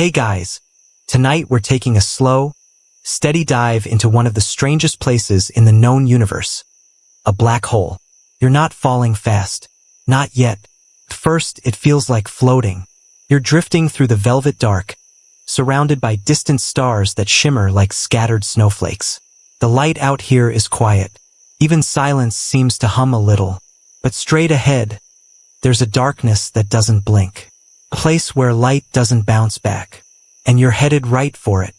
Hey guys, tonight we're taking a slow, steady dive into one of the strangest places in the known universe. A black hole. You're not falling fast. Not yet. First, it feels like floating. You're drifting through the velvet dark, surrounded by distant stars that shimmer like scattered snowflakes. The light out here is quiet. Even silence seems to hum a little. But straight ahead, there's a darkness that doesn't blink. A place where light doesn't bounce back. And you're headed right for it.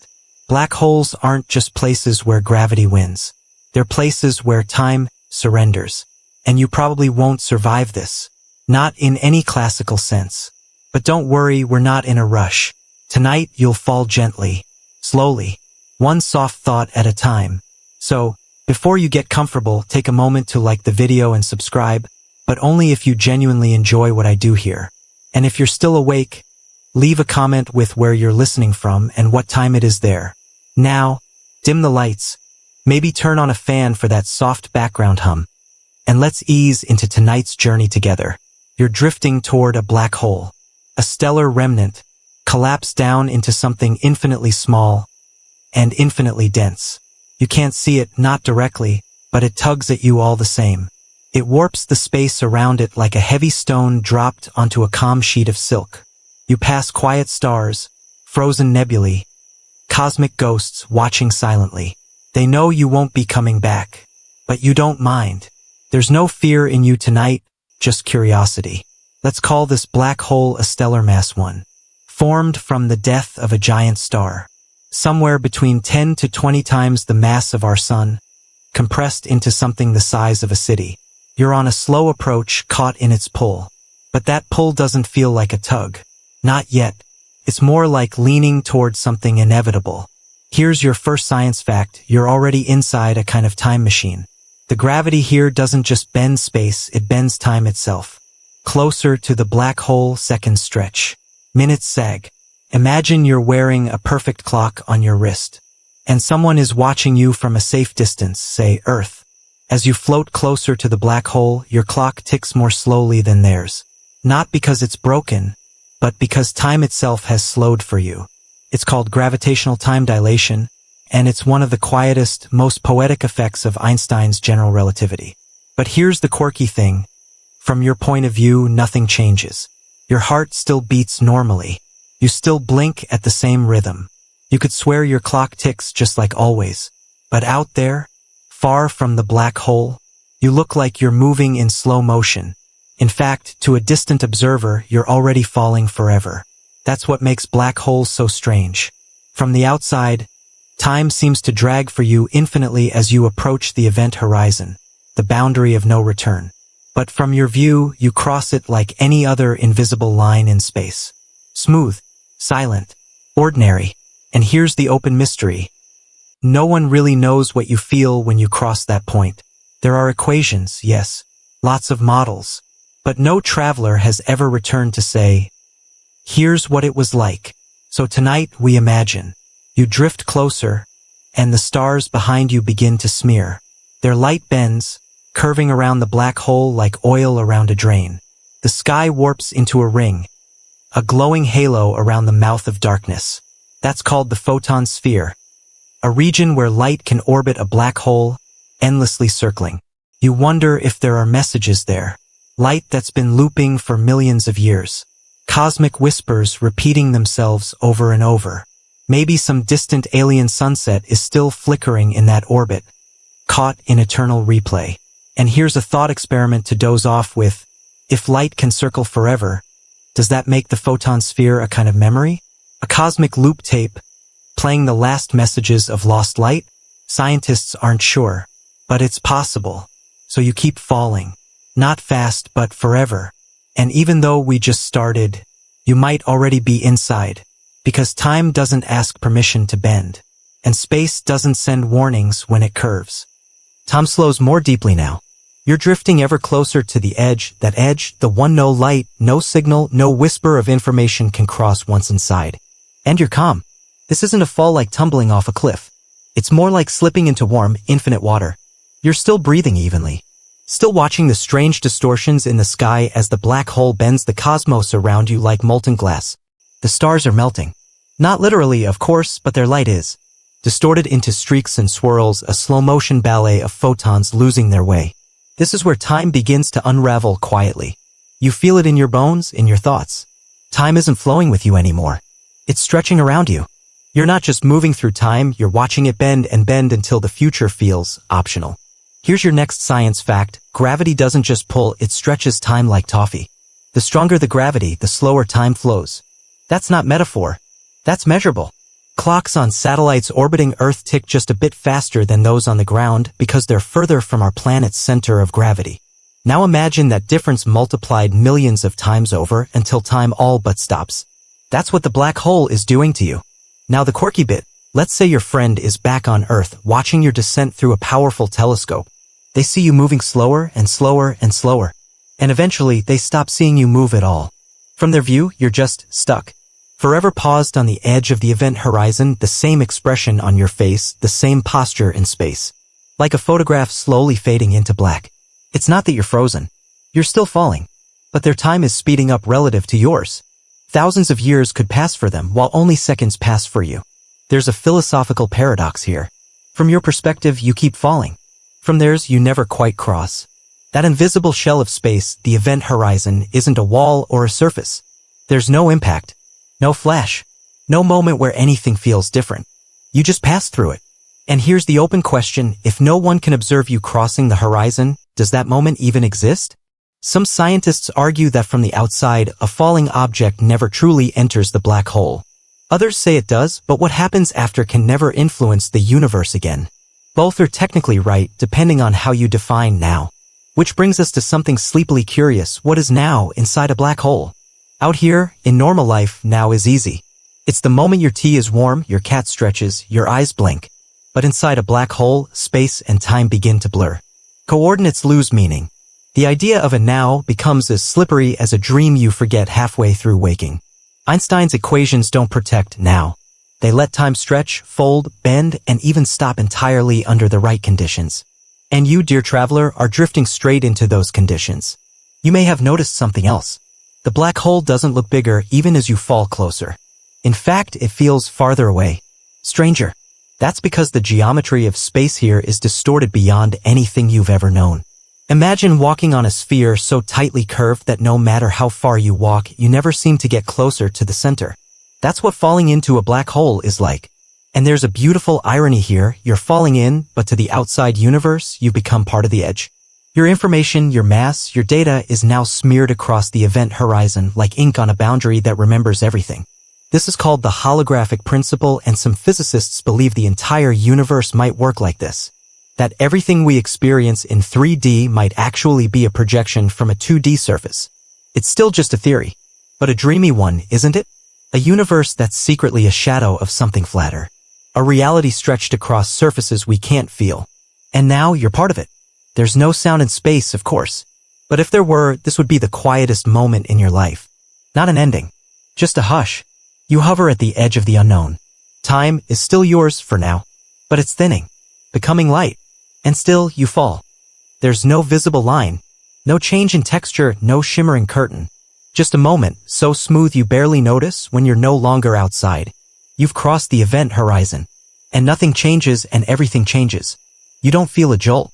Black holes aren't just places where gravity wins. They're places where time surrenders. And you probably won't survive this. Not in any classical sense. But don't worry, we're not in a rush. Tonight you'll fall gently, slowly, one soft thought at a time. So, before you get comfortable, take a moment to like the video and subscribe, but only if you genuinely enjoy what I do here. And if you're still awake, leave a comment with where you're listening from and what time it is there. Now, dim the lights, maybe turn on a fan for that soft background hum, and let's ease into tonight's journey together. You're drifting toward a black hole, a stellar remnant, collapsed down into something infinitely small and infinitely dense. You can't see it, not directly, but it tugs at you all the same. It warps the space around it like a heavy stone dropped onto a calm sheet of silk. You pass quiet stars, frozen nebulae, cosmic ghosts watching silently. They know you won't be coming back, but you don't mind. There's no fear in you tonight, just curiosity. Let's call this black hole a stellar mass 1, formed from the death of a giant star. Somewhere between 10 to 20 times the mass of our sun, compressed into something the size of a city. You're on a slow approach, caught in its pull. But that pull doesn't feel like a tug. Not yet. It's more like leaning towards something inevitable. Here's your first science fact. You're already inside a kind of time machine. The gravity here doesn't just bend space, it bends time itself. Closer to the black hole, seconds stretch. Minutes sag. Imagine you're wearing a perfect clock on your wrist, and someone is watching you from a safe distance, say Earth. As you float closer to the black hole, your clock ticks more slowly than theirs. Not because it's broken, but because time itself has slowed for you. It's called gravitational time dilation, and it's one of the quietest, most poetic effects of Einstein's general relativity. But here's the quirky thing. From your point of view, nothing changes. Your heart still beats normally. You still blink at the same rhythm. You could swear your clock ticks just like always. But out there, far from the black hole, you look like you're moving in slow motion. In fact, to a distant observer, you're already falling forever. That's what makes black holes so strange. From the outside, time seems to drag for you infinitely as you approach the event horizon, the boundary of no return. But from your view, you cross it like any other invisible line in space. Smooth, silent, ordinary. And here's the open mystery. No one really knows what you feel when you cross that point. There are equations, yes, lots of models, but no traveler has ever returned to say, here's what it was like. So tonight we imagine. You drift closer, and the stars behind you begin to smear. Their light bends, curving around the black hole like oil around a drain. The sky warps into a ring, a glowing halo around the mouth of darkness. That's called the photon sphere, a region where light can orbit a black hole, endlessly circling. You wonder if there are messages there. Light that's been looping for millions of years. Cosmic whispers repeating themselves over and over. Maybe some distant alien sunset is still flickering in that orbit, caught in eternal replay. And here's a thought experiment to doze off with. If light can circle forever, does that make the photon sphere a kind of memory? A cosmic loop tape, playing the last messages of lost light? Scientists aren't sure, but it's possible. So you keep falling. Not fast, but forever. And even though we just started, you might already be inside, because time doesn't ask permission to bend, and space doesn't send warnings when it curves. Time slows more deeply now. You're drifting ever closer to the edge, the one no light, no signal, no whisper of information can cross once inside. And you're calm. This isn't a fall like tumbling off a cliff. It's more like slipping into warm, infinite water. You're still breathing evenly. Still watching the strange distortions in the sky as the black hole bends the cosmos around you like molten glass. The stars are melting. Not literally, of course, but their light is. Distorted into streaks and swirls, a slow-motion ballet of photons losing their way. This is where time begins to unravel quietly. You feel it in your bones, in your thoughts. Time isn't flowing with you anymore. It's stretching around you. You're not just moving through time, you're watching it bend and bend until the future feels optional. Here's your next science fact. Gravity doesn't just pull, it stretches time like toffee. The stronger the gravity, the slower time flows. That's not metaphor. That's measurable. Clocks on satellites orbiting Earth tick just a bit faster than those on the ground because they're further from our planet's center of gravity. Now imagine that difference multiplied millions of times over until time all but stops. That's what the black hole is doing to you. Now the quirky bit. Let's say your friend is back on Earth watching your descent through a powerful telescope. They see you moving slower and slower and slower. And eventually they stop seeing you move at all. From their view, you're just stuck. Forever paused on the edge of the event horizon, the same expression on your face, the same posture in space. Like a photograph slowly fading into black. It's not that you're frozen. You're still falling. But their time is speeding up relative to yours. Thousands of years could pass for them while only seconds pass for you. There's a philosophical paradox here. From your perspective, you keep falling. From theirs, you never quite cross. That invisible shell of space, the event horizon, isn't a wall or a surface. There's no impact. No flash. No moment where anything feels different. You just pass through it. And here's the open question, if no one can observe you crossing the horizon, does that moment even exist? Some scientists argue that from the outside, a falling object never truly enters the black hole. Others say it does, but what happens after can never influence the universe again. Both are technically right, depending on how you define now. Which brings us to something sleepily curious. What is now inside a black hole? Out here, in normal life, now is easy. It's the moment your tea is warm, your cat stretches, your eyes blink. But inside a black hole, space and time begin to blur. Coordinates lose meaning. The idea of a now becomes as slippery as a dream you forget halfway through waking. Einstein's equations don't protect now. They let time stretch, fold, bend, and even stop entirely under the right conditions. And you, dear traveler, are drifting straight into those conditions. You may have noticed something else. The black hole doesn't look bigger even as you fall closer. In fact, it feels farther away. Stranger. That's because the geometry of space here is distorted beyond anything you've ever known. Imagine walking on a sphere so tightly curved that no matter how far you walk, you never seem to get closer to the center. That's what falling into a black hole is like. And there's a beautiful irony here. You're falling in, but to the outside universe, you've become part of the edge. Your information, your mass, your data is now smeared across the event horizon like ink on a boundary that remembers everything. This is called the holographic principle, and some physicists believe the entire universe might work like this. That everything we experience in 3D might actually be a projection from a 2D surface. It's still just a theory, but a dreamy one, isn't it? A universe that's secretly a shadow of something flatter. A reality stretched across surfaces we can't feel. And now you're part of it. There's no sound in space, of course. But if there were, this would be the quietest moment in your life. Not an ending. Just a hush. You hover at the edge of the unknown. Time is still yours for now. But it's thinning. Becoming light. And still, you fall. There's no visible line. No change in texture, no shimmering curtain. Just a moment, so smooth you barely notice when you're no longer outside. You've crossed the event horizon. And nothing changes and everything changes. You don't feel a jolt.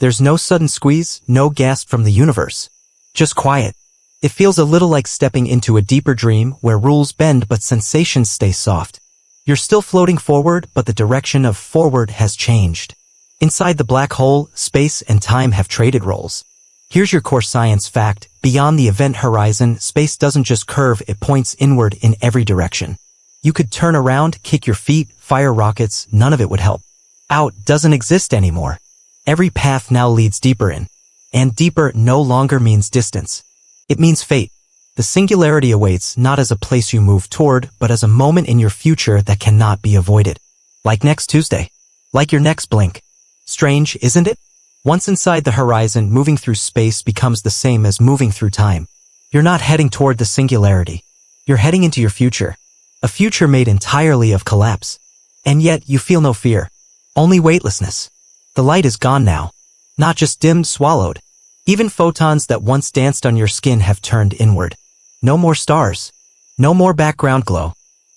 There's no sudden squeeze, no gasp from the universe. Just quiet. It feels a little like stepping into a deeper dream where rules bend but sensations stay soft. You're still floating forward, but the direction of forward has changed. Inside the black hole, space and time have traded roles. Here's your core science fact. Beyond the event horizon, space doesn't just curve, it points inward in every direction. You could turn around, kick your feet, fire rockets, none of it would help. Out doesn't exist anymore. Every path now leads deeper in. And deeper no longer means distance. It means fate. The singularity awaits not as a place you move toward, but as a moment in your future that cannot be avoided. Like next Tuesday. Like your next blink. Strange, isn't it? Once inside the horizon, moving through space becomes the same as moving through time. You're not heading toward the singularity. You're heading into your future. A future made entirely of collapse. And yet, you feel no fear. Only weightlessness. The light is gone now. Not just dimmed, swallowed. Even photons that once danced on your skin have turned inward. No more stars. No more background glow.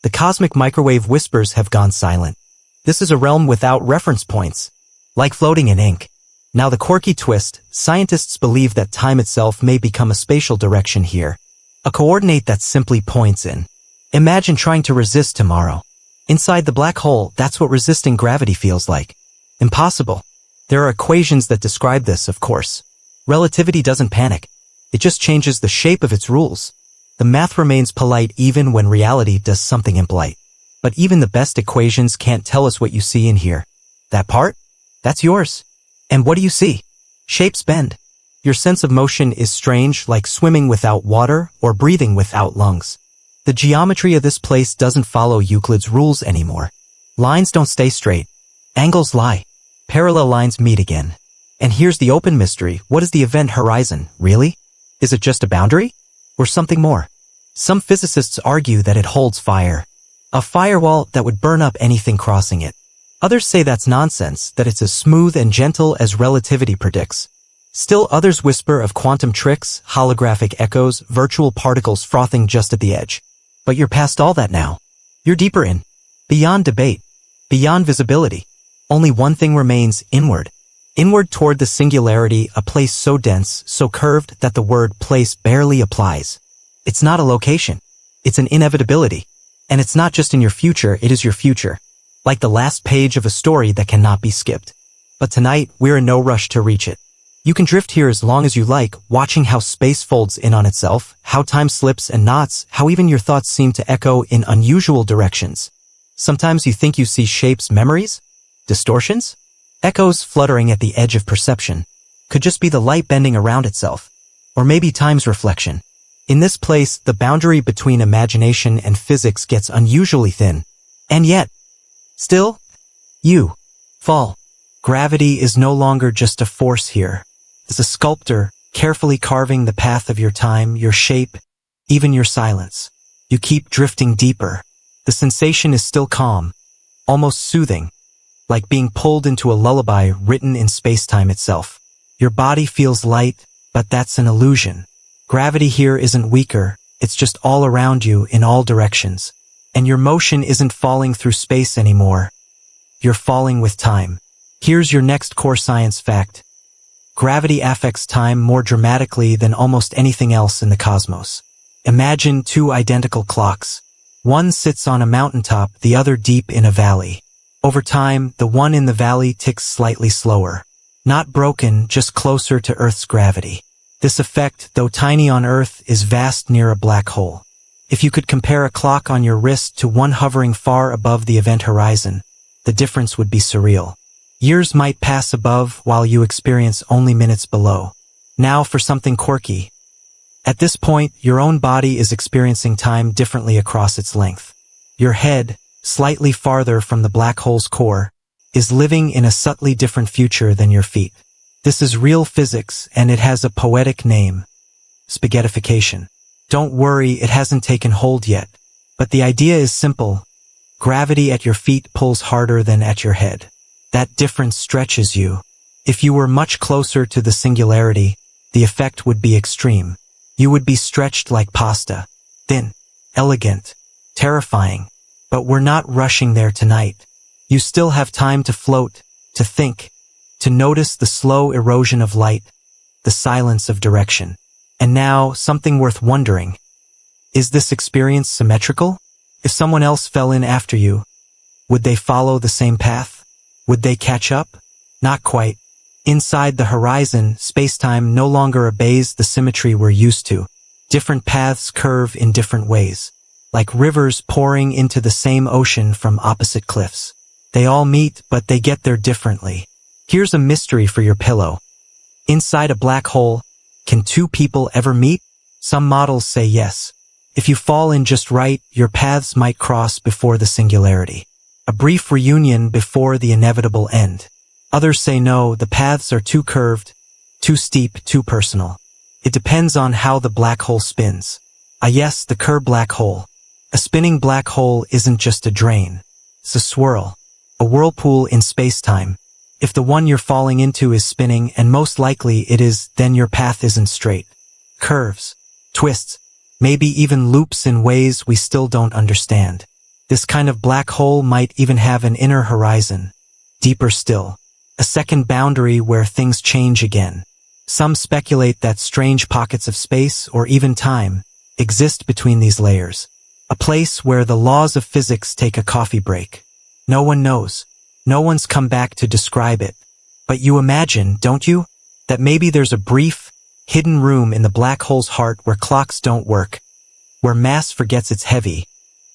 The cosmic microwave whispers have gone silent. This is a realm without reference points, like floating in ink. Now the quirky twist, scientists believe that time itself may become a spatial direction here. A coordinate that simply points in. Imagine trying to resist tomorrow. Inside the black hole, that's what resisting gravity feels like. Impossible. There are equations that describe this, of course. Relativity doesn't panic. It just changes the shape of its rules. The math remains polite even when reality does something impolite. But even the best equations can't tell us what you see in here. That part? That's yours. And what do you see? Shapes bend. Your sense of motion is strange, like swimming without water or breathing without lungs. The geometry of this place doesn't follow Euclid's rules anymore. Lines don't stay straight. Angles lie. Parallel lines meet again. And here's the open mystery. What is the event horizon, really? Is it just a boundary? Or something more? Some physicists argue that it holds fire. A firewall that would burn up anything crossing it. Others say that's nonsense, that it's as smooth and gentle as relativity predicts. Still others whisper of quantum tricks, holographic echoes, virtual particles frothing just at the edge. But you're past all that now. You're deeper in. Beyond debate. Beyond visibility. Only one thing remains: inward. Inward toward the singularity, a place so dense, so curved that the word place barely applies. It's not a location. It's an inevitability. And it's not just in your future, it is your future. Like the last page of a story that cannot be skipped. But tonight, we're in no rush to reach it. You can drift here as long as you like, watching how space folds in on itself, how time slips and knots, how even your thoughts seem to echo in unusual directions. Sometimes you think you see shapes, memories? Distortions? Echoes fluttering at the edge of perception. Could just be the light bending around itself. Or maybe time's reflection. In this place, the boundary between imagination and physics gets unusually thin. And yet, still, you fall. Gravity is no longer just a force here. It's a sculptor, carefully carving the path of your time, your shape, even your silence. You keep drifting deeper. The sensation is still calm, almost soothing, like being pulled into a lullaby written in space-time itself. Your body feels light, but that's an illusion. Gravity here isn't weaker, it's just all around you in all directions. And your motion isn't falling through space anymore. You're falling with time. Here's your next core science fact. Gravity affects time more dramatically than almost anything else in the cosmos. Imagine two identical clocks. One sits on a mountaintop, the other deep in a valley. Over time, the one in the valley ticks slightly slower. Not broken, just closer to Earth's gravity. This effect, though tiny on Earth, is vast near a black hole. If you could compare a clock on your wrist to one hovering far above the event horizon, the difference would be surreal. Years might pass above while you experience only minutes below. Now for something quirky. At this point, your own body is experiencing time differently across its length. Your head, slightly farther from the black hole's core, is living in a subtly different future than your feet. This is real physics, and it has a poetic name. Spaghettification. Don't worry, it hasn't taken hold yet. But the idea is simple. Gravity at your feet pulls harder than at your head. That difference stretches you. If you were much closer to the singularity, the effect would be extreme. You would be stretched like pasta. Thin, elegant, terrifying. But we're not rushing there tonight. You still have time to float, to think, to notice the slow erosion of light, the silence of direction. And now, something worth wondering. Is this experience symmetrical? If someone else fell in after you, would they follow the same path? Would they catch up? Not quite. Inside the horizon, space-time no longer obeys the symmetry we're used to. Different paths curve in different ways, like rivers pouring into the same ocean from opposite cliffs. They all meet, but they get there differently. Here's a mystery for your pillow. Inside a black hole, can two people ever meet? Some models say yes. If you fall in just right, your paths might cross before the singularity. A brief reunion before the inevitable end. Others say no, the paths are too curved, too steep, too personal. It depends on how the black hole spins. Ah yes, the Kerr black hole. A spinning black hole isn't just a drain. It's a swirl. A whirlpool in space-time. If the one you're falling into is spinning, and most likely it is, then your path isn't straight. Curves, twists, maybe even loops in ways we still don't understand. This kind of black hole might even have an inner horizon. Deeper still, a second boundary where things change again. Some speculate that strange pockets of space, or even time, exist between these layers. A place where the laws of physics take a coffee break. No one knows. No one's come back to describe it. But you imagine, don't you, that maybe there's a brief, hidden room in the black hole's heart where clocks don't work, where mass forgets it's heavy,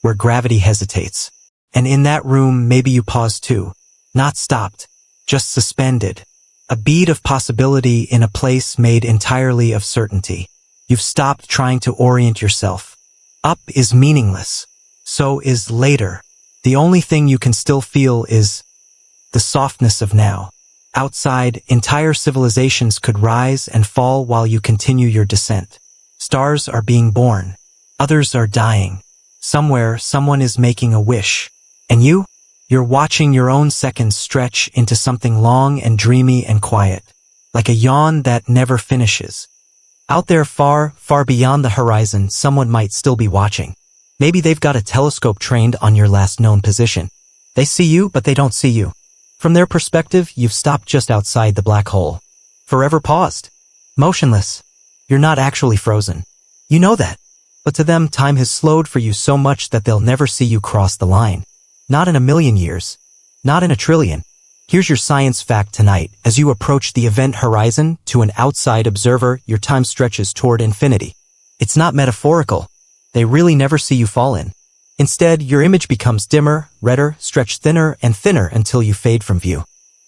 where gravity hesitates. And in that room, maybe you pause too. Not stopped, just suspended. A bead of possibility in a place made entirely of certainty. You've stopped trying to orient yourself. Up is meaningless. So is later. The only thing you can still feel is the softness of now. Outside, entire civilizations could rise and fall while you continue your descent. Stars are being born. Others are dying. Somewhere, someone is making a wish. And you? You're watching your own seconds stretch into something long and dreamy and quiet, like a yawn that never finishes. Out there far, far beyond the horizon, someone might still be watching. Maybe they've got a telescope trained on your last known position. They see you, but they don't see you. From their perspective, you've stopped just outside the black hole. Forever paused. Motionless. You're not actually frozen. You know that. But to them, time has slowed for you so much that they'll never see you cross the line. Not in a million years. Not in a trillion. Here's your science fact tonight. As you approach the event horizon, to an outside observer, your time stretches toward infinity. It's not metaphorical. They really never see you fall in. Instead, your image becomes dimmer, redder, stretched thinner and thinner until you fade from view.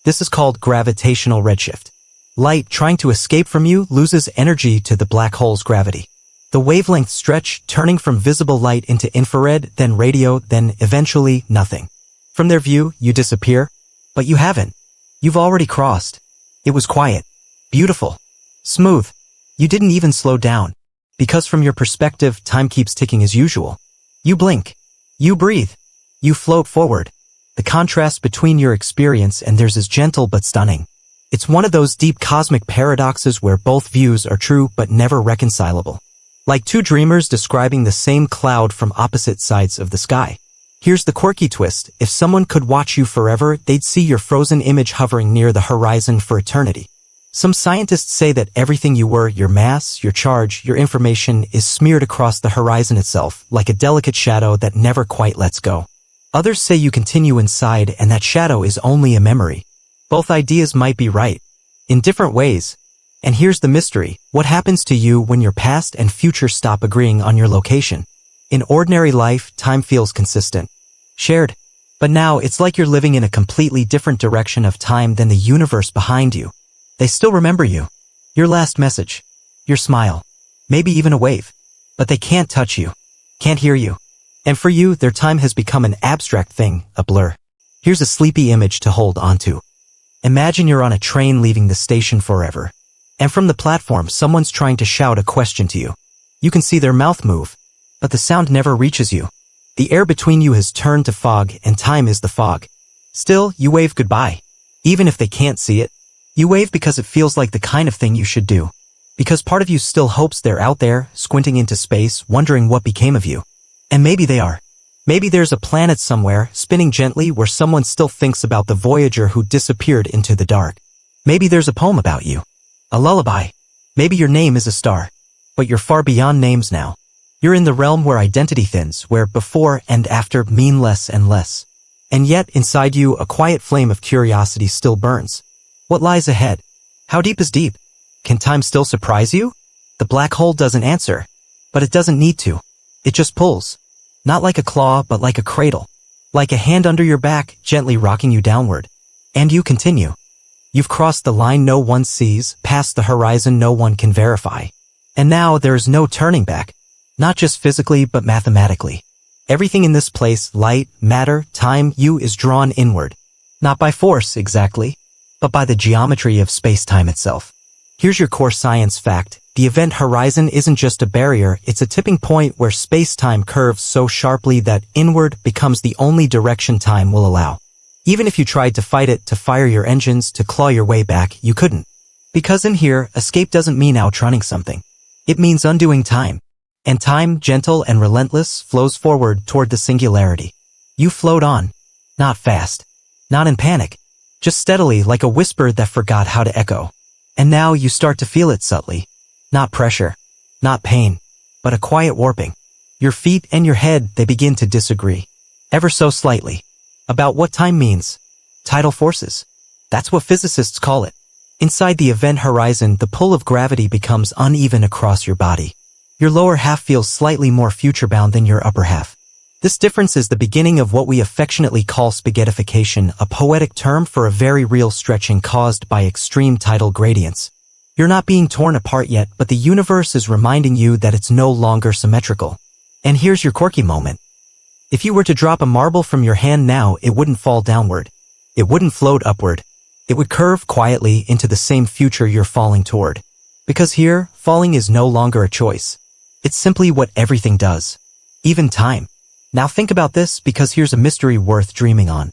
This is called gravitational redshift. Light trying to escape from you loses energy to the black hole's gravity. The wavelengths stretch, turning from visible light into infrared, then radio, then eventually nothing. From their view, you disappear. But you haven't. You've already crossed. It was quiet. Beautiful. Smooth. You didn't even slow down. Because from your perspective, time keeps ticking as usual. You blink. You breathe. You float forward. The contrast between your experience and theirs is gentle but stunning. It's one of those deep cosmic paradoxes where both views are true but never reconcilable. Like two dreamers describing the same cloud from opposite sides of the sky. Here's the quirky twist. If someone could watch you forever, they'd see your frozen image hovering near the horizon for eternity. Some scientists say that everything you were, your mass, your charge, your information, is smeared across the horizon itself, like a delicate shadow that never quite lets go. Others say you continue inside and that shadow is only a memory. Both ideas might be right. In different ways. And here's the mystery. What happens to you when your past and future stop agreeing on your location? In ordinary life, time feels consistent. Shared. But now it's like you're living in a completely different direction of time than the universe behind you. They still remember you. Your last message. Your smile. Maybe even a wave. But they can't touch you. Can't hear you. And for you, their time has become an abstract thing, a blur. Here's a sleepy image to hold onto. Imagine you're on a train leaving the station forever. And from the platform, someone's trying to shout a question to you. You can see their mouth move, but the sound never reaches you. The air between you has turned to fog, and time is the fog. Still, you wave goodbye. Even if they can't see it. You wave because it feels like the kind of thing you should do. Because part of you still hopes they're out there, squinting into space, wondering what became of you. And maybe they are. Maybe there's a planet somewhere, spinning gently, where someone still thinks about the Voyager who disappeared into the dark. Maybe there's a poem about you. A lullaby. Maybe your name is a star. But you're far beyond names now. You're in the realm where identity thins, where before and after mean less and less. And yet, inside you, a quiet flame of curiosity still burns. What lies ahead? How deep is deep? Can time still surprise you? The black hole doesn't answer. But it doesn't need to. It just pulls. Not like a claw, but like a cradle. Like a hand under your back, gently rocking you downward. And you continue. You've crossed the line no one sees, past the horizon no one can verify. And now there is no turning back. Not just physically, but mathematically. Everything in this place, light, matter, time, you, is drawn inward. Not by force, exactly, but by the geometry of space-time itself. Here's your core science fact. The event horizon isn't just a barrier, it's a tipping point where space-time curves so sharply that inward becomes the only direction time will allow. Even if you tried to fight it, to fire your engines, to claw your way back, you couldn't. Because in here, escape doesn't mean outrunning something. It means undoing time. And time, gentle and relentless, flows forward toward the singularity. You float on. Not fast. Not in panic. Just steadily, like a whisper that forgot how to echo. And now you start to feel it subtly. Not pressure. Not pain. But a quiet warping. Your feet and your head, they begin to disagree. Ever so slightly. About what time means. Tidal forces. That's what physicists call it. Inside the event horizon, the pull of gravity becomes uneven across your body. Your lower half feels slightly more future-bound than your upper half. This difference is the beginning of what we affectionately call spaghettification, a poetic term for a very real stretching caused by extreme tidal gradients. You're not being torn apart yet, but the universe is reminding you that it's no longer symmetrical. And here's your quirky moment. If you were to drop a marble from your hand now, it wouldn't fall downward. It wouldn't float upward. It would curve quietly into the same future you're falling toward. Because here, falling is no longer a choice. It's simply what everything does. Even time. Now think about this, because here's a mystery worth dreaming on.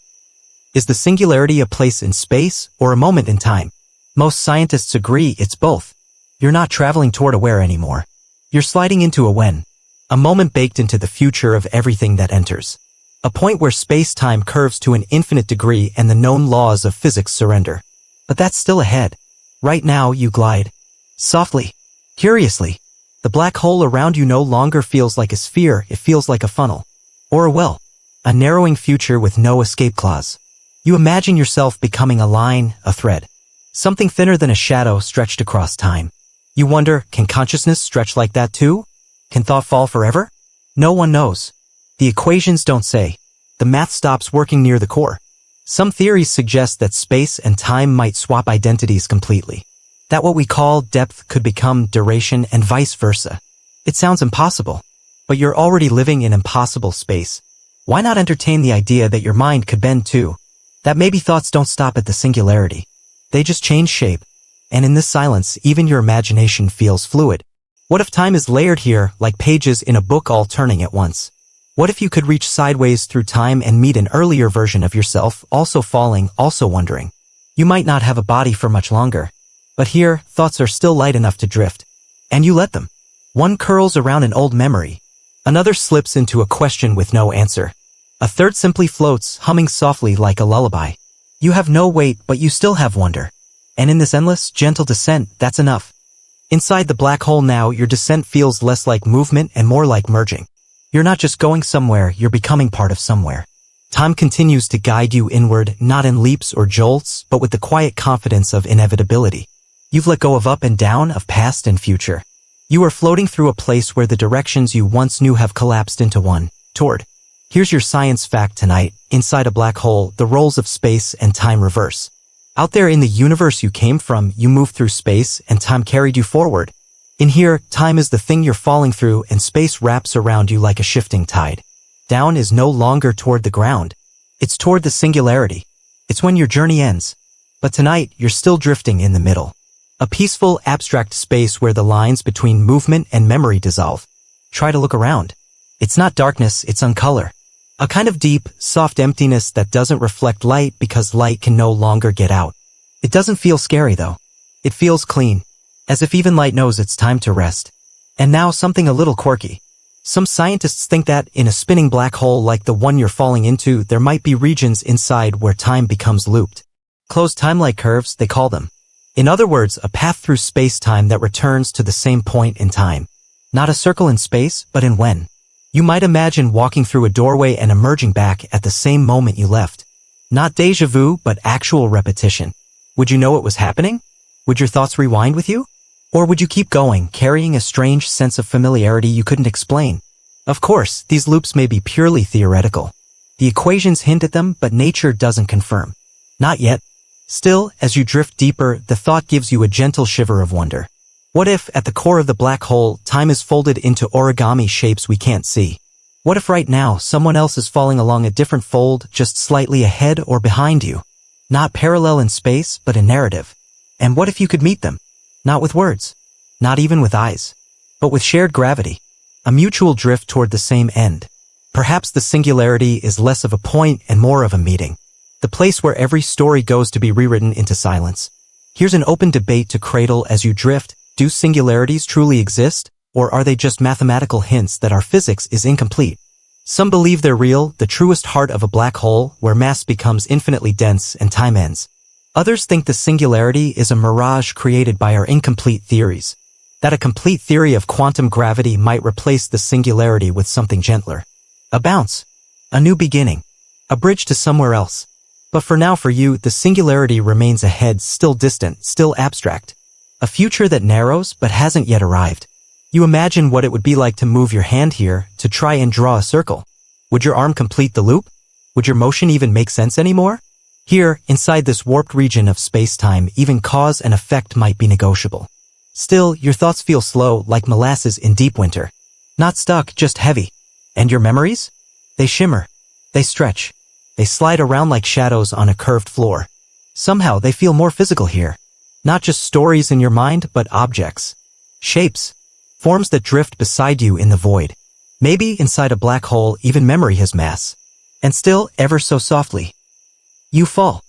Is the singularity a place in space or a moment in time? Most scientists agree it's both. You're not traveling toward a where anymore. You're sliding into a when. A moment baked into the future of everything that enters. A point where space-time curves to an infinite degree and the known laws of physics surrender. But that's still ahead. Right now you glide. Softly. Curiously. The black hole around you no longer feels like a sphere, it feels like a funnel. Or a well. A narrowing future with no escape clause. You imagine yourself becoming a line, a thread. Something thinner than a shadow stretched across time. You wonder, can consciousness stretch like that too? Can thought fall forever? No one knows. The equations don't say. The math stops working near the core. Some theories suggest that space and time might swap identities completely. That what we call depth could become duration and vice versa. It sounds impossible. But you're already living in impossible space. Why not entertain the idea that your mind could bend too? That maybe thoughts don't stop at the singularity. They just change shape. And in this silence, even your imagination feels fluid. What if time is layered here, like pages in a book all turning at once? What if you could reach sideways through time and meet an earlier version of yourself, also falling, also wondering? You might not have a body for much longer. But here, thoughts are still light enough to drift. And you let them. One curls around an old memory. Another slips into a question with no answer. A third simply floats, humming softly like a lullaby. You have no weight, but you still have wonder. And in this endless, gentle descent, that's enough. Inside the black hole now, your descent feels less like movement and more like merging. You're not just going somewhere, you're becoming part of somewhere. Time continues to guide you inward, not in leaps or jolts, but with the quiet confidence of inevitability. You've let go of up and down, of past and future. You are floating through a place where the directions you once knew have collapsed into one, toward. Here's your science fact tonight. Inside a black hole, the roles of space and time reverse. Out there in the universe you came from, you moved through space and time carried you forward. In here, time is the thing you're falling through and space wraps around you like a shifting tide. Down is no longer toward the ground. It's toward the singularity. It's when your journey ends. But tonight, you're still drifting in the middle. A peaceful, abstract space where the lines between movement and memory dissolve. Try to look around. It's not darkness, it's uncolor. A kind of deep, soft emptiness that doesn't reflect light because light can no longer get out. It doesn't feel scary though. It feels clean. As if even light knows it's time to rest. And now something a little quirky. Some scientists think that in a spinning black hole like the one you're falling into, there might be regions inside where time becomes looped. Closed time-like curves, they call them. In other words, a path through space-time that returns to the same point in time. Not a circle in space, but in when. You might imagine walking through a doorway and emerging back at the same moment you left. Not déjà vu, but actual repetition. Would you know it was happening? Would your thoughts rewind with you? Or would you keep going, carrying a strange sense of familiarity you couldn't explain? Of course, these loops may be purely theoretical. The equations hint at them, but nature doesn't confirm. Not yet. Still, as you drift deeper, the thought gives you a gentle shiver of wonder. What if, at the core of the black hole, time is folded into origami shapes we can't see? What if right now, someone else is falling along a different fold, just slightly ahead or behind you? Not parallel in space, but in narrative. And what if you could meet them? Not with words. Not even with eyes. But with shared gravity. A mutual drift toward the same end. Perhaps the singularity is less of a point and more of a meeting. The place where every story goes to be rewritten into silence. Here's an open debate to cradle as you drift. Do singularities truly exist, or are they just mathematical hints that our physics is incomplete? Some believe they're real, the truest heart of a black hole, where mass becomes infinitely dense and time ends. Others think the singularity is a mirage created by our incomplete theories, that a complete theory of quantum gravity might replace the singularity with something gentler. A bounce. A new beginning. A bridge to somewhere else. But for now, for you, the singularity remains ahead, still distant, still abstract. A future that narrows but hasn't yet arrived. You imagine what it would be like to move your hand here, to try and draw a circle. Would your arm complete the loop? Would your motion even make sense anymore? Here, inside this warped region of space-time, even cause and effect might be negotiable. Still, your thoughts feel slow, like molasses in deep winter. Not stuck, just heavy. And your memories? They shimmer. They stretch. They slide around like shadows on a curved floor. Somehow, they feel more physical here. Not just stories in your mind, but objects. Shapes. Forms that drift beside you in the void. Maybe inside a black hole, even memory has mass. And still, ever so softly, you fall.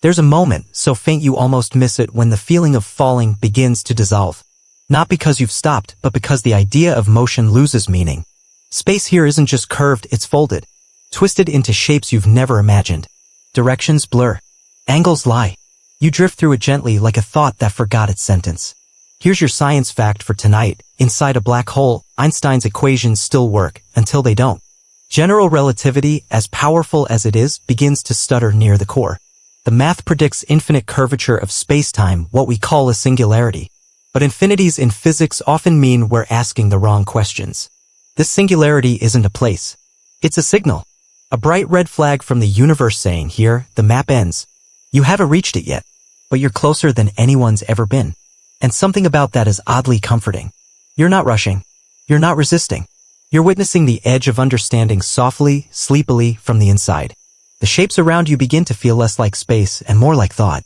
There's a moment, so faint you almost miss it, when the feeling of falling begins to dissolve. Not because you've stopped, but because the idea of motion loses meaning. Space here isn't just curved, it's folded. Twisted into shapes you've never imagined. Directions blur. Angles lie. You drift through it gently, like a thought that forgot its sentence. Here's your science fact for tonight. Inside a black hole, Einstein's equations still work, until they don't. General relativity, as powerful as it is, begins to stutter near the core. The math predicts infinite curvature of space-time, what we call a singularity. But infinities in physics often mean we're asking the wrong questions. This singularity isn't a place. It's a signal. A bright red flag from the universe saying, here, the map ends. You haven't reached it yet, but you're closer than anyone's ever been. And something about that is oddly comforting. You're not rushing. You're not resisting. You're witnessing the edge of understanding softly, sleepily, from the inside. The shapes around you begin to feel less like space and more like thought.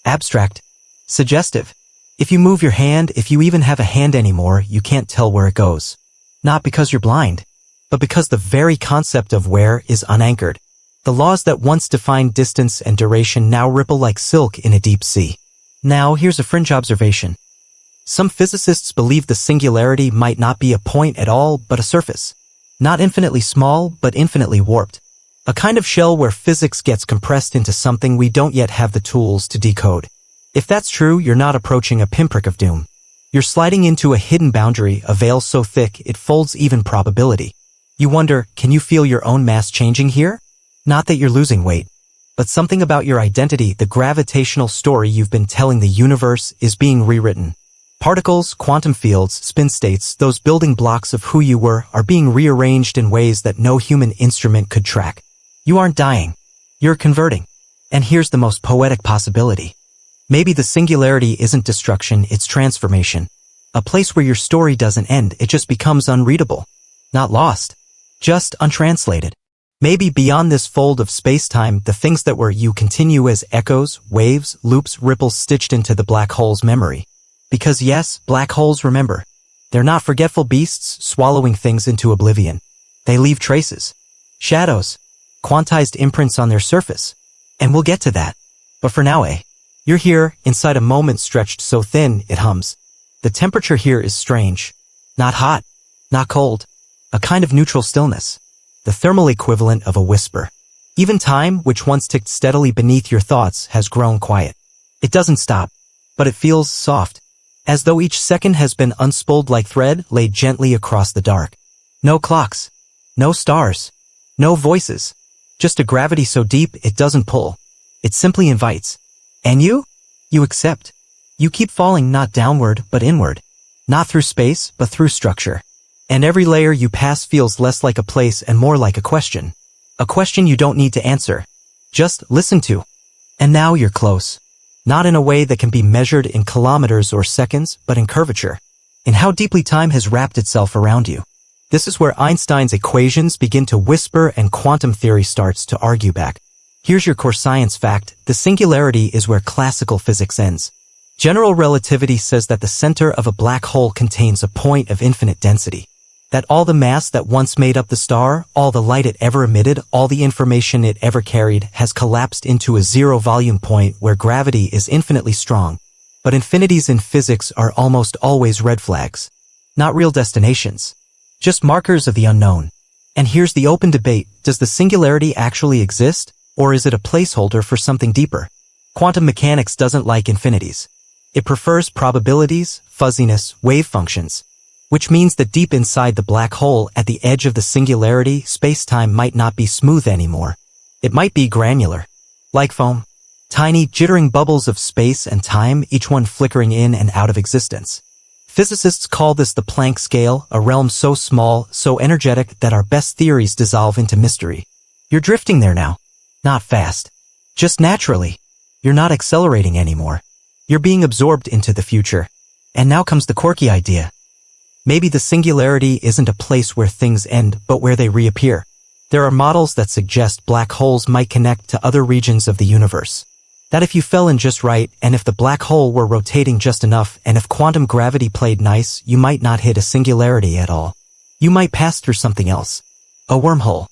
Abstract. Suggestive. If you move your hand, if you even have a hand anymore, you can't tell where it goes. Not because you're blind, but because the very concept of where is unanchored. The laws that once defined distance and duration now ripple like silk in a deep sea. Now, here's a fringe observation. Some physicists believe the singularity might not be a point at all, but a surface. Not infinitely small, but infinitely warped. A kind of shell where physics gets compressed into something we don't yet have the tools to decode. If that's true, you're not approaching a pinprick of doom. You're sliding into a hidden boundary, a veil so thick it folds even probability. You wonder, can you feel your own mass changing here? Not that you're losing weight, but something about your identity, the gravitational story you've been telling the universe, is being rewritten. Particles, quantum fields, spin states, those building blocks of who you were, are being rearranged in ways that no human instrument could track. You aren't dying. You're converting. And here's the most poetic possibility. Maybe the singularity isn't destruction, it's transformation. A place where your story doesn't end, it just becomes unreadable. Not lost. Just untranslated. Maybe beyond this fold of space-time, the things that were you continue as echoes, waves, loops, ripples stitched into the black hole's memory. Because yes, black holes remember. They're not forgetful beasts swallowing things into oblivion. They leave traces. Shadows. Quantized imprints on their surface. And we'll get to that. But for now, you're here, inside a moment stretched so thin, it hums. The temperature here is strange. Not hot. Not cold. A kind of neutral stillness. The thermal equivalent of a whisper. Even time, which once ticked steadily beneath your thoughts, has grown quiet. It doesn't stop. But it feels soft. As though each second has been unspooled like thread laid gently across the dark. No clocks. No stars. No voices. Just a gravity so deep it doesn't pull. It simply invites. And you? You accept. You keep falling not downward but inward. Not through space but through structure. And every layer you pass feels less like a place and more like a question. A question you don't need to answer. Just listen to. And now you're close. Not in a way that can be measured in kilometers or seconds, but in curvature. In how deeply time has wrapped itself around you. This is where Einstein's equations begin to whisper and quantum theory starts to argue back. Here's your core science fact. The singularity is where classical physics ends. General relativity says that the center of a black hole contains a point of infinite density. That all the mass that once made up the star, all the light it ever emitted, all the information it ever carried, has collapsed into a zero-volume point where gravity is infinitely strong. But infinities in physics are almost always red flags. Not real destinations. Just markers of the unknown. And here's the open debate. Does the singularity actually exist, or is it a placeholder for something deeper? Quantum mechanics doesn't like infinities. It prefers probabilities, fuzziness, wave functions, which means that deep inside the black hole at the edge of the singularity, space-time might not be smooth anymore. It might be granular, like foam. Tiny, jittering bubbles of space and time, each one flickering in and out of existence. Physicists call this the Planck scale, a realm so small, so energetic that our best theories dissolve into mystery. You're drifting there now. Not fast. Just naturally. You're not accelerating anymore. You're being absorbed into the future. And now comes the quirky idea. Maybe the singularity isn't a place where things end, but where they reappear. There are models that suggest black holes might connect to other regions of the universe. That if you fell in just right, and if the black hole were rotating just enough, and if quantum gravity played nice, you might not hit a singularity at all. You might pass through something else. A wormhole.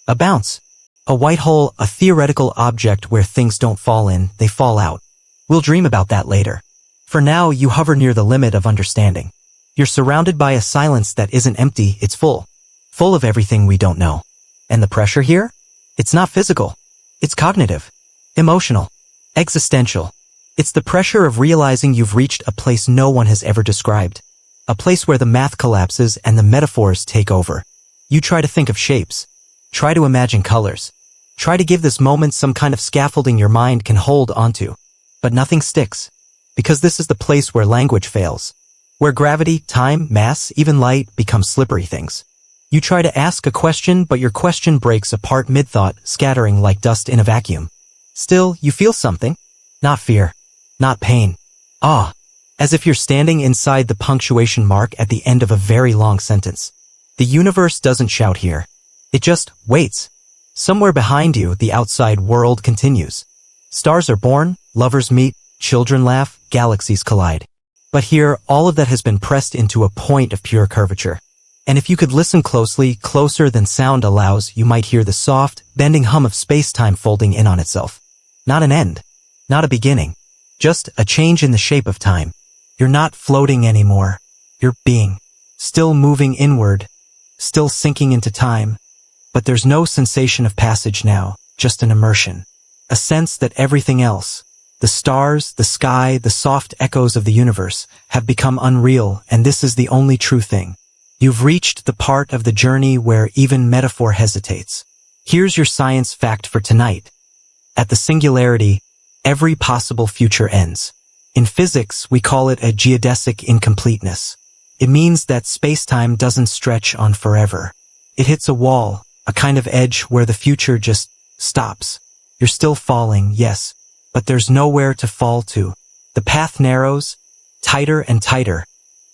A bounce. A white hole, a theoretical object where things don't fall in, they fall out. We'll dream about that later. For now, you hover near the limit of understanding. You're surrounded by a silence that isn't empty, it's full. Full of everything we don't know. And the pressure here? It's not physical. It's cognitive. Emotional. Existential. It's the pressure of realizing you've reached a place no one has ever described. A place where the math collapses and the metaphors take over. You try to think of shapes. Try to imagine colors. Try to give this moment some kind of scaffolding your mind can hold onto. But nothing sticks. Because this is the place where language fails. Where gravity, time, mass, even light become slippery things. You try to ask a question, but your question breaks apart mid-thought, scattering like dust in a vacuum. Still, you feel something. Not fear. Not pain. Awe. As if you're standing inside the punctuation mark at the end of a very long sentence. The universe doesn't shout here. It just waits. Somewhere behind you, the outside world continues. Stars are born, lovers meet, children laugh, galaxies collide. But here, all of that has been pressed into a point of pure curvature. And if you could listen closely, closer than sound allows, you might hear the soft, bending hum of space-time folding in on itself. Not an end. Not a beginning. Just a change in the shape of time. You're not floating anymore. You're being. Still moving inward. Still sinking into time. But there's no sensation of passage now, just an immersion. A sense that everything else, the stars, the sky, the soft echoes of the universe, have become unreal, and this is the only true thing. You've reached the part of the journey where even metaphor hesitates. Here's your science fact for tonight. At the singularity, every possible future ends. In physics, we call it a geodesic incompleteness. It means that space-time doesn't stretch on forever. It hits a wall, a kind of edge where the future just stops. You're still falling, yes, but there's nowhere to fall to. The path narrows, tighter and tighter,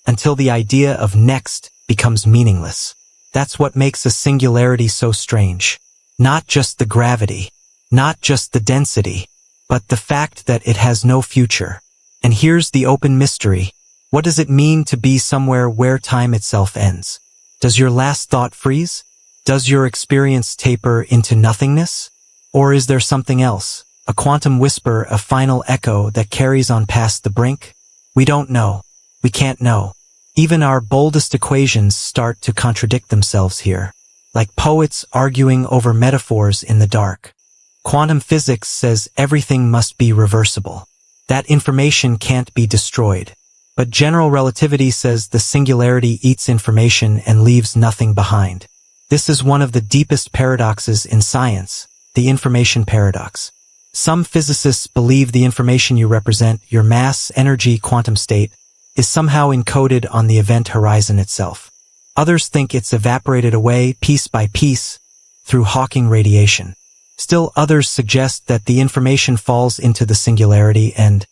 until the idea of next becomes meaningless. That's what makes a singularity so strange. Not just the gravity, not just the density, but the fact that it has no future. And here's the open mystery. What does it mean to be somewhere where time itself ends? Does your last thought freeze? Does your experience taper into nothingness? Or is there something else? A quantum whisper, a final echo that carries on past the brink? We don't know. We can't know. Even our boldest equations start to contradict themselves here. Like poets arguing over metaphors in the dark. Quantum physics says everything must be reversible. That information can't be destroyed. But general relativity says the singularity eats information and leaves nothing behind. This is one of the deepest paradoxes in science, the information paradox. Some physicists believe the information you represent, your mass, energy, quantum state, is somehow encoded on the event horizon itself. Others think it's evaporated away piece by piece through Hawking radiation. Still others suggest that the information falls into the singularity and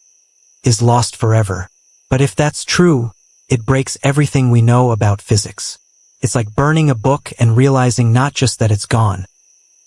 is lost forever. But if that's true, it breaks everything we know about physics. It's like burning a book and realizing not just that it's gone,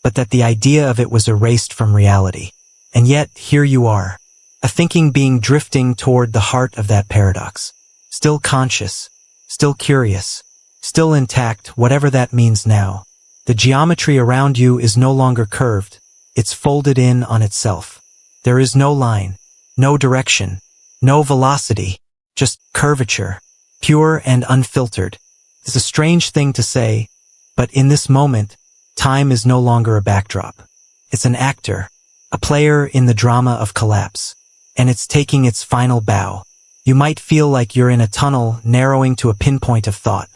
but that the idea of it was erased from reality. And yet, here you are, a thinking being drifting toward the heart of that paradox. Still conscious, still curious, still intact, whatever that means now. The geometry around you is no longer curved, it's folded in on itself. There is no line, no direction, no velocity, just curvature, pure and unfiltered. It's a strange thing to say, But in this moment, time is no longer a backdrop. It's an actor, a player in the drama of collapse. And it's taking its final bow. You might feel like you're in a tunnel narrowing to a pinpoint of thought.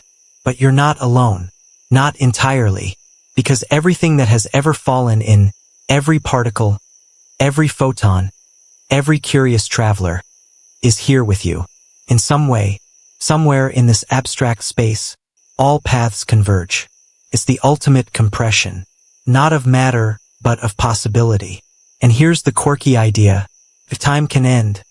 But you're not alone. Not entirely. Because everything that has ever fallen in, every particle, every photon, every curious traveler, is here with you. In some way, somewhere in this abstract space, all paths converge. It's the ultimate compression. Not of matter, but of possibility. And here's the quirky idea. If time can end,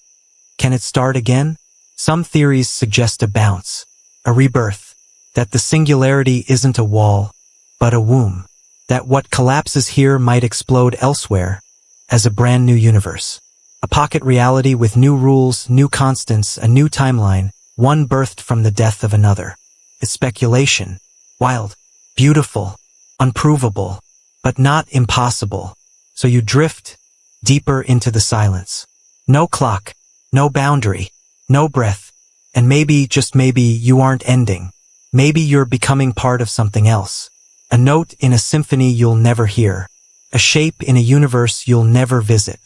can it start again? Some theories suggest a bounce, a rebirth, that the singularity isn't a wall, but a womb, that what collapses here might explode elsewhere as a brand new universe. A pocket reality with new rules, new constants, a new timeline, one birthed from the death of another. It's speculation, wild, beautiful, unprovable, but not impossible. So you drift deeper into the silence. No clock, no boundary, no breath, and maybe, just maybe, you aren't ending. Maybe you're becoming part of something else. A note in a symphony you'll never hear. A shape in a universe you'll never visit.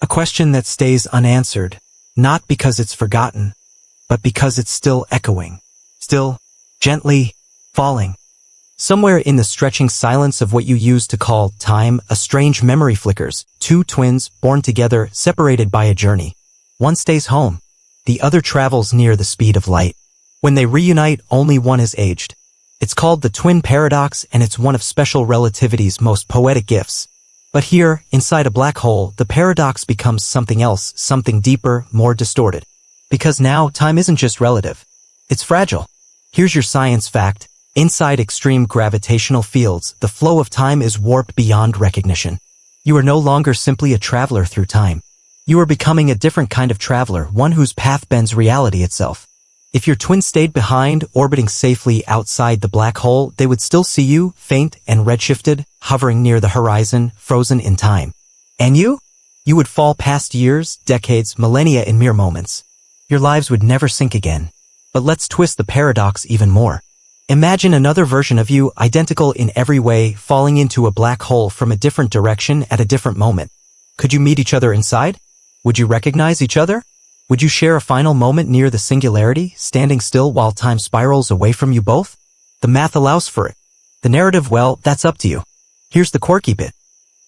A question that stays unanswered, not because it's forgotten, but because it's still echoing. Still, gently, falling. Somewhere in the stretching silence of what you used to call time, a strange memory flickers. Two twins, born together, separated by a journey. One stays home. The other travels near the speed of light. When they reunite, only one is aged. It's called the twin paradox, and it's one of special relativity's most poetic gifts. But here, inside a black hole, the paradox becomes something else, something deeper, more distorted. Because now, time isn't just relative. It's fragile. Here's your science fact. Inside extreme gravitational fields, the flow of time is warped beyond recognition. You are no longer simply a traveler through time. You are becoming a different kind of traveler, one whose path bends reality itself. If your twin stayed behind, orbiting safely outside the black hole, they would still see you, faint and redshifted, hovering near the horizon, frozen in time. And you? You would fall past years, decades, millennia in mere moments. Your lives would never sync again. But let's twist the paradox even more. Imagine another version of you, identical in every way, falling into a black hole from a different direction at a different moment. Could you meet each other inside? Would you recognize each other? Would you share a final moment near the singularity, standing still while time spirals away from you both? The math allows for it. The narrative, well, that's up to you. Here's the quirky bit.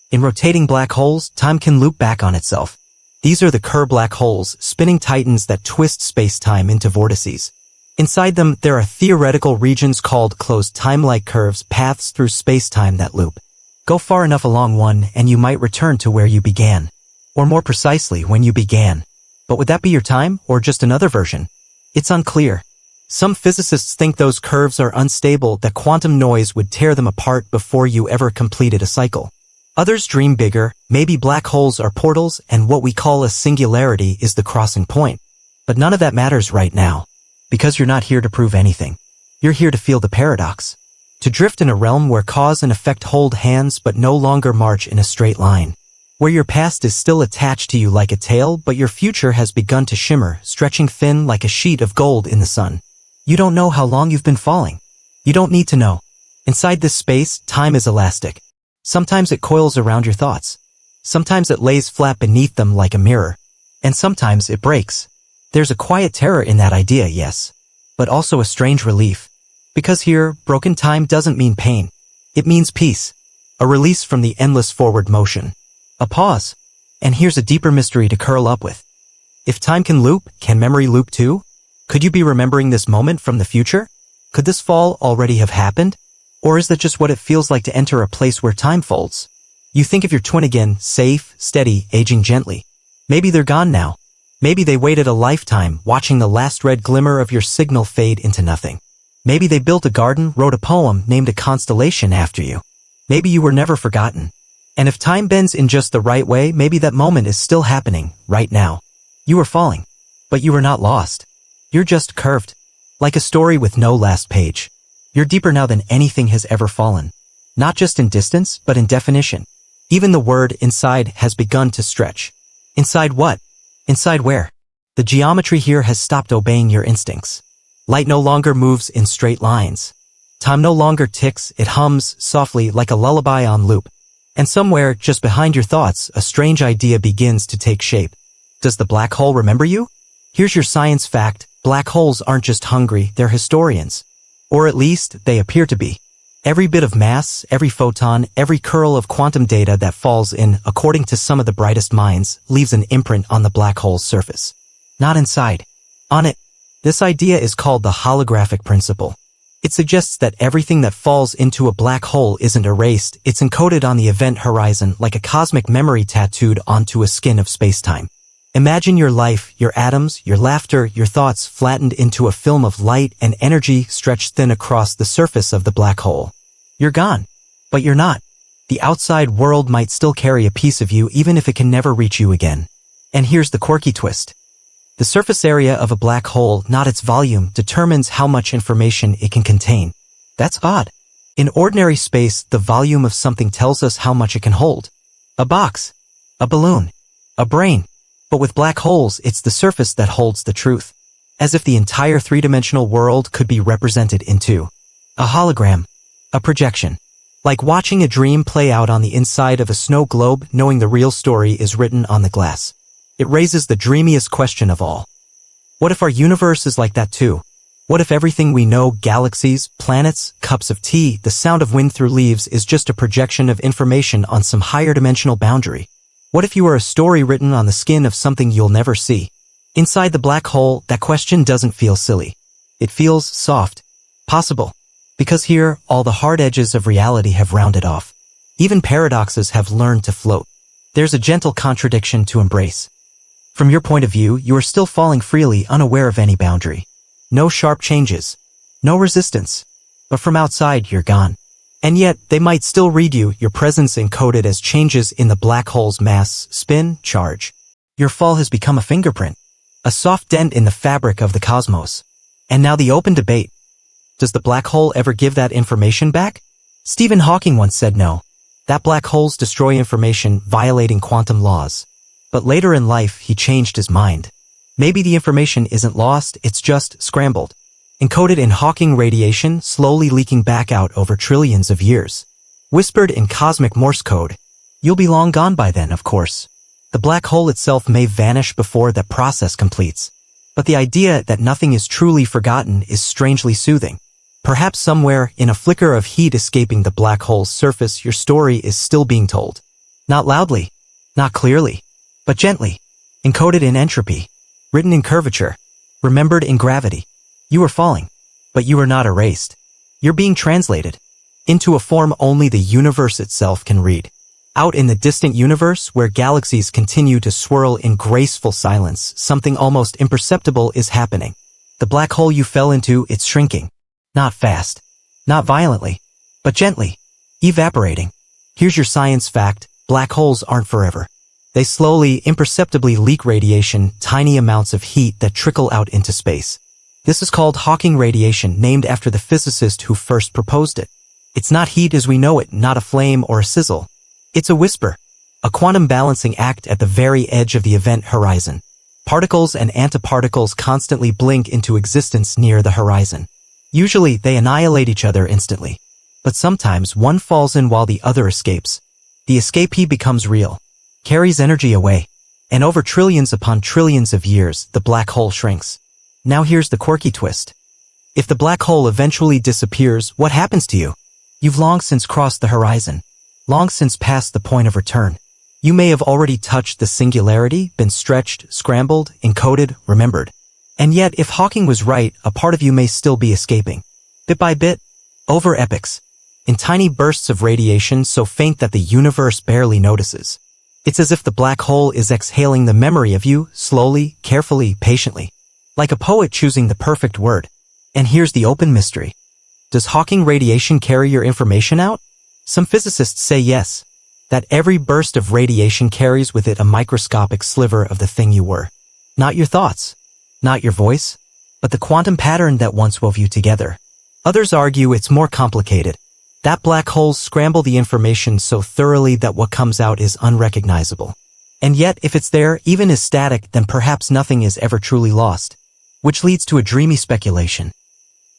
In rotating black holes, time can loop back on itself. These are the Kerr black holes, spinning titans that twist space-time into vortices. Inside them, there are theoretical regions called closed time-like curves, paths through space-time that loop. Go far enough along one, and you might return to where you began. Or more precisely, when you began. But would that be your time, or just another version? It's unclear. Some physicists think those curves are unstable, that quantum noise would tear them apart before you ever completed a cycle. Others dream bigger, maybe black holes are portals, and what we call a singularity is the crossing point. But none of that matters right now. Because you're not here to prove anything. You're here to feel the paradox. To drift in a realm where cause and effect hold hands but no longer march in a straight line. Where your past is still attached to you like a tail, but your future has begun to shimmer, stretching thin like a sheet of gold in the sun. You don't know how long you've been falling. You don't need to know. Inside this space, time is elastic. Sometimes it coils around your thoughts. Sometimes it lays flat beneath them like a mirror. And sometimes it breaks. There's a quiet terror in that idea, yes. But also a strange relief. Because here, broken time doesn't mean pain. It means peace. A release from the endless forward motion. A pause. And here's a deeper mystery to curl up with. If time can loop, can memory loop too? Could you be remembering this moment from the future? Could this fall already have happened? Or is that just what it feels like to enter a place where time folds? You think of your twin again, safe, steady, aging gently. Maybe they're gone now. Maybe they waited a lifetime, watching the last red glimmer of your signal fade into nothing. Maybe they built a garden, wrote a poem, named a constellation after you. Maybe you were never forgotten. And if time bends in just the right way, maybe that moment is still happening, right now. You were falling. But you were not lost. You're just curved. Like a story with no last page. You're deeper now than anything has ever fallen. Not just in distance, but in definition. Even the word inside has begun to stretch. Inside what? Inside where? The geometry here has stopped obeying your instincts. Light no longer moves in straight lines. Time no longer ticks, it hums softly like a lullaby on loop. And somewhere, just behind your thoughts, a strange idea begins to take shape. Does the black hole remember you? Here's your science fact: black holes aren't just hungry, they're historians. Or at least, they appear to be. Every bit of mass, every photon, every curl of quantum data that falls in, according to some of the brightest minds, leaves an imprint on the black hole's surface. Not inside. On it. This idea is called the holographic principle. It suggests that everything that falls into a black hole isn't erased, it's encoded on the event horizon like a cosmic memory tattooed onto a skin of space-time. Imagine your life, your atoms, your laughter, your thoughts flattened into a film of light and energy stretched thin across the surface of the black hole. You're gone. But you're not. The outside world might still carry a piece of you even if it can never reach you again. And here's the quirky twist. The surface area of a black hole, not its volume, determines how much information it can contain. That's odd. In ordinary space, the volume of something tells us how much it can hold. A box. A balloon. A brain. But with black holes, it's the surface that holds the truth. As if the entire three-dimensional world could be represented into a hologram, a projection. Like watching a dream play out on the inside of a snow globe, knowing the real story is written on the glass. It raises the dreamiest question of all. What if our universe is like that too? What if everything we know, galaxies, planets, cups of tea, the sound of wind through leaves, is just a projection of information on some higher dimensional boundary? What if you were a story written on the skin of something you'll never see? Inside the black hole, that question doesn't feel silly. It feels soft. Possible. Because here, all the hard edges of reality have rounded off. Even paradoxes have learned to float. There's a gentle contradiction to embrace. From your point of view, you are still falling freely, unaware of any boundary. No sharp changes. No resistance. But from outside, you're gone. And yet, they might still read you, your presence encoded as changes in the black hole's mass, spin, charge. Your fall has become a fingerprint. A soft dent in the fabric of the cosmos. And now the open debate. Does the black hole ever give that information back? Stephen Hawking once said no. That black holes destroy information, violating quantum laws. But later in life, he changed his mind. Maybe the information isn't lost, it's just scrambled. Encoded in Hawking radiation, slowly leaking back out over trillions of years. Whispered in cosmic Morse code. You'll be long gone by then, of course. The black hole itself may vanish before that process completes. But the idea that nothing is truly forgotten is strangely soothing. Perhaps somewhere, in a flicker of heat escaping the black hole's surface, your story is still being told. Not loudly. Not clearly. But gently. Encoded in entropy. Written in curvature. Remembered in gravity. You are falling. But you are not erased. You're being translated. Into a form only the universe itself can read. Out in the distant universe, where galaxies continue to swirl in graceful silence, something almost imperceptible is happening. The black hole you fell into, it's shrinking. Not fast. Not violently. But gently. Evaporating. Here's your science fact: black holes aren't forever. They slowly, imperceptibly leak radiation, tiny amounts of heat that trickle out into space. This is called Hawking radiation, named after the physicist who first proposed it. It's not heat as we know it, not a flame or a sizzle. It's a whisper. A quantum balancing act at the very edge of the event horizon. Particles and antiparticles constantly blink into existence near the horizon. Usually, they annihilate each other instantly. But sometimes one falls in while the other escapes. The escapee becomes real. Carries energy away. And over trillions upon trillions of years, the black hole shrinks. Now here's the quirky twist. If the black hole eventually disappears, what happens to you? You've long since crossed the horizon. Long since passed the point of return. You may have already touched the singularity, been stretched, scrambled, encoded, remembered. And yet, if Hawking was right, a part of you may still be escaping. Bit by bit. Over epochs. In tiny bursts of radiation so faint that the universe barely notices. It's as if the black hole is exhaling the memory of you, slowly, carefully, patiently. Like a poet choosing the perfect word. And here's the open mystery. Does Hawking radiation carry your information out? Some physicists say yes. That every burst of radiation carries with it a microscopic sliver of the thing you were. Not your thoughts. Not your voice. But the quantum pattern that once wove you together. Others argue it's more complicated. That black holes scramble the information so thoroughly that what comes out is unrecognizable. And yet, if it's there, even as static, then perhaps nothing is ever truly lost. Which leads to a dreamy speculation.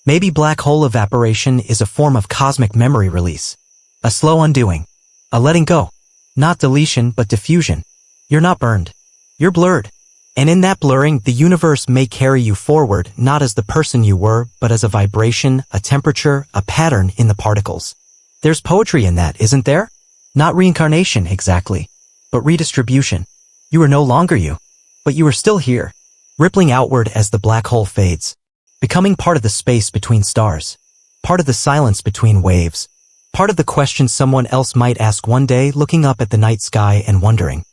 Maybe black hole evaporation is a form of cosmic memory release. A slow undoing. A letting go. Not deletion but diffusion. You're not burned. You're blurred. And in that blurring, the universe may carry you forward, not as the person you were, but as a vibration, a temperature, a pattern in the particles. There's poetry in that, isn't there? Not reincarnation, exactly, but redistribution. You are no longer you, but you are still here, rippling outward as the black hole fades, becoming part of the space between stars, part of the silence between waves, part of the question someone else might ask one day looking up at the night sky and wondering,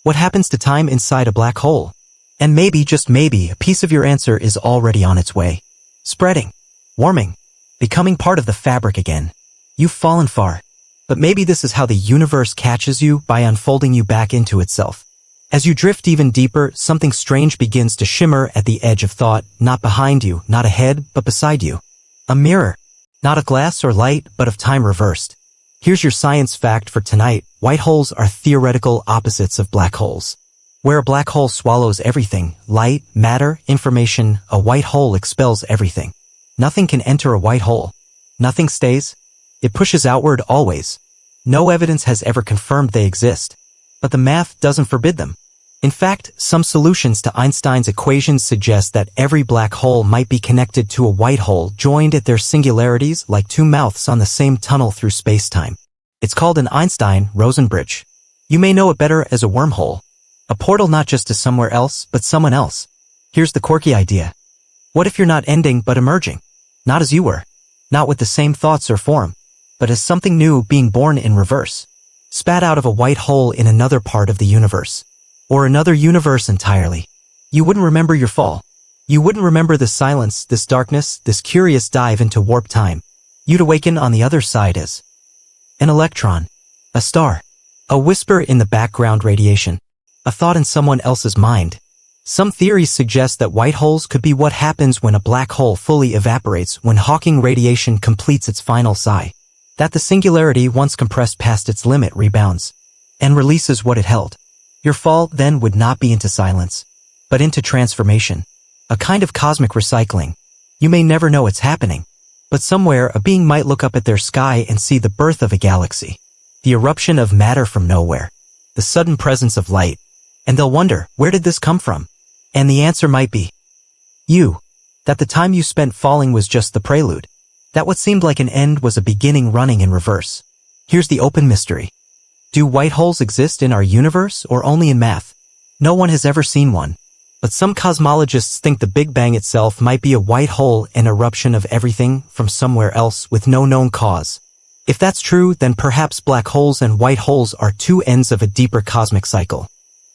what happens to time inside a black hole? And maybe, just maybe, a piece of your answer is already on its way. Spreading, warming, becoming part of the fabric again. You've fallen far, but maybe this is how the universe catches you, by unfolding you back into itself. As you drift even deeper, something strange begins to shimmer at the edge of thought, not behind you, not ahead, but beside you. A mirror, not of glass or light, but of time reversed. Here's your science fact for tonight. White holes are theoretical opposites of black holes. Where a black hole swallows everything, light, matter, information, a white hole expels everything. Nothing can enter a white hole. Nothing stays. It pushes outward always. No evidence has ever confirmed they exist. But the math doesn't forbid them. In fact, some solutions to Einstein's equations suggest that every black hole might be connected to a white hole joined at their singularities like two mouths on the same tunnel through space-time. It's called an Einstein-Rosen bridge. You may know it better as a wormhole. A portal not just to somewhere else, but someone else. Here's the quirky idea. What if you're not ending but emerging? Not as you were. Not with the same thoughts or form, but as something new being born in reverse. Spat out of a white hole in another part of the universe. Or another universe entirely. You wouldn't remember your fall. You wouldn't remember the silence, this darkness, this curious dive into warp time. You'd awaken on the other side as an electron, a star, a whisper in the background radiation, a thought in someone else's mind. Some theories suggest that white holes could be what happens when a black hole fully evaporates, when Hawking radiation completes its final sigh. That the singularity, once compressed past its limit, rebounds and releases what it held. Your fall then would not be into silence, but into transformation, a kind of cosmic recycling. You may never know it's happening, but somewhere a being might look up at their sky and see the birth of a galaxy, the eruption of matter from nowhere, the sudden presence of light, and they'll wonder, where did this come from? And the answer might be you, that the time you spent falling was just the prelude, that what seemed like an end was a beginning running in reverse. Here's the open mystery. Do white holes exist in our universe or only in math? No one has ever seen one. But some cosmologists think the Big Bang itself might be a white hole, an eruption of everything from somewhere else with no known cause. If that's true, then perhaps black holes and white holes are two ends of a deeper cosmic cycle.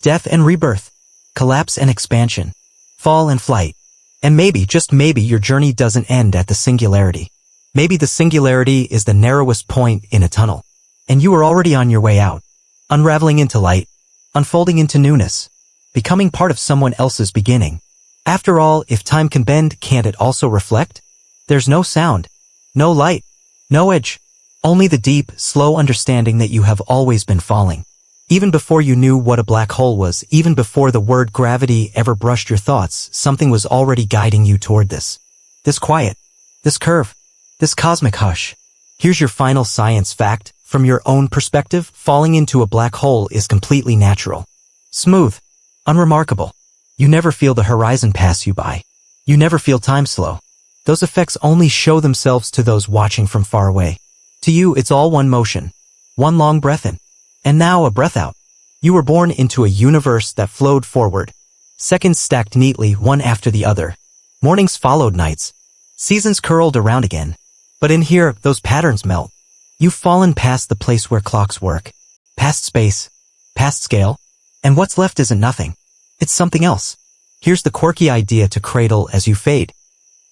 Death and rebirth. Collapse and expansion. Fall and flight. And maybe, just maybe, your journey doesn't end at the singularity. Maybe the singularity is the narrowest point in a tunnel. And you are already on your way out, unraveling into light, unfolding into newness, becoming part of someone else's beginning. After all, if time can bend, can't it also reflect? There's no sound, no light, no edge, only the deep, slow understanding that you have always been falling. Even before you knew what a black hole was, even before the word gravity ever brushed your thoughts, something was already guiding you toward this. This quiet, this curve, this cosmic hush. Here's your final science fact. From your own perspective, falling into a black hole is completely natural. Smooth. Unremarkable. You never feel the horizon pass you by. You never feel time slow. Those effects only show themselves to those watching from far away. To you, it's all one motion. One long breath in. And now a breath out. You were born into a universe that flowed forward. Seconds stacked neatly, one after the other. Mornings followed nights. Seasons curled around again. But in here, those patterns melt. You've fallen past the place where clocks work, past space, past scale, and what's left isn't nothing. It's something else. Here's the quirky idea to cradle as you fade.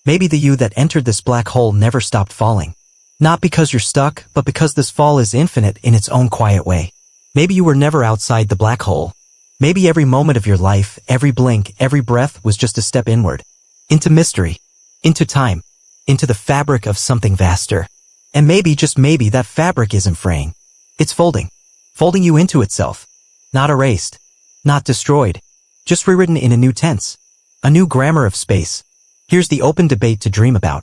Maybe the you that entered this black hole never stopped falling. Not because you're stuck, but because this fall is infinite in its own quiet way. Maybe you were never outside the black hole. Maybe every moment of your life, every blink, every breath was just a step inward. Into mystery, into time, into the fabric of something vaster. And maybe, just maybe, that fabric isn't fraying. It's folding. Folding you into itself. Not erased. Not destroyed. Just rewritten in a new tense. A new grammar of space. Here's the open debate to dream about.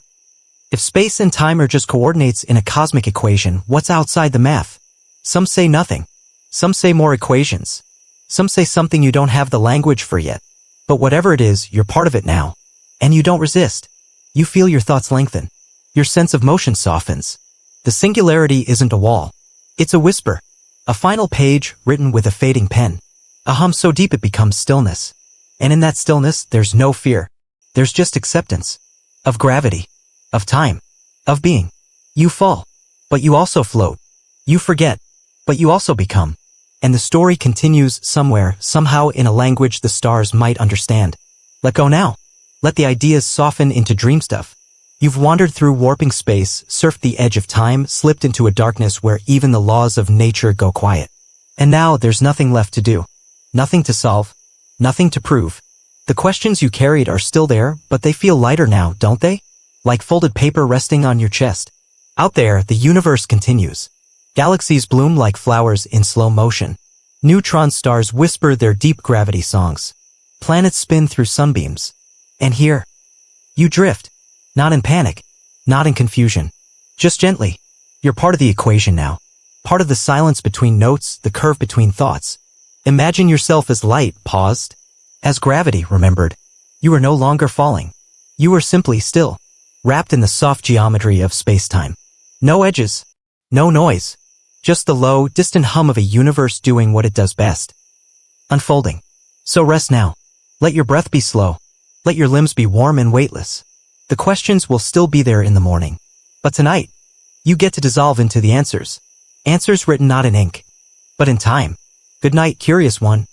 If space and time are just coordinates in a cosmic equation, what's outside the math? Some say nothing. Some say more equations. Some say something you don't have the language for yet. But whatever it is, you're part of it now. And you don't resist. You feel your thoughts lengthen. Your sense of motion softens. The singularity isn't a wall. It's a whisper. A final page written with a fading pen. A hum so deep it becomes stillness. And in that stillness, there's no fear. There's just acceptance. Of gravity. Of time. Of being. You fall. But you also float. You forget. But you also become. And the story continues somewhere, somehow in a language the stars might understand. Let go now. Let the ideas soften into dream stuff. You've wandered through warping space, surfed the edge of time, slipped into a darkness where even the laws of nature go quiet. And now there's nothing left to do. Nothing to solve. Nothing to prove. The questions you carried are still there, but they feel lighter now, don't they? Like folded paper resting on your chest. Out there, the universe continues. Galaxies bloom like flowers in slow motion. Neutron stars whisper their deep gravity songs. Planets spin through sunbeams. And here, you drift. Not in panic. Not in confusion. Just gently. You're part of the equation now. Part of the silence between notes, the curve between thoughts. Imagine yourself as light, paused. As gravity, remembered. You are no longer falling. You are simply still. Wrapped in the soft geometry of space-time. No edges. No noise. Just the low, distant hum of a universe doing what it does best. Unfolding. So rest now. Let your breath be slow. Let your limbs be warm and weightless. The questions will still be there in the morning. But tonight, you get to dissolve into the answers. Answers written not in ink, but in time. Good night, curious one.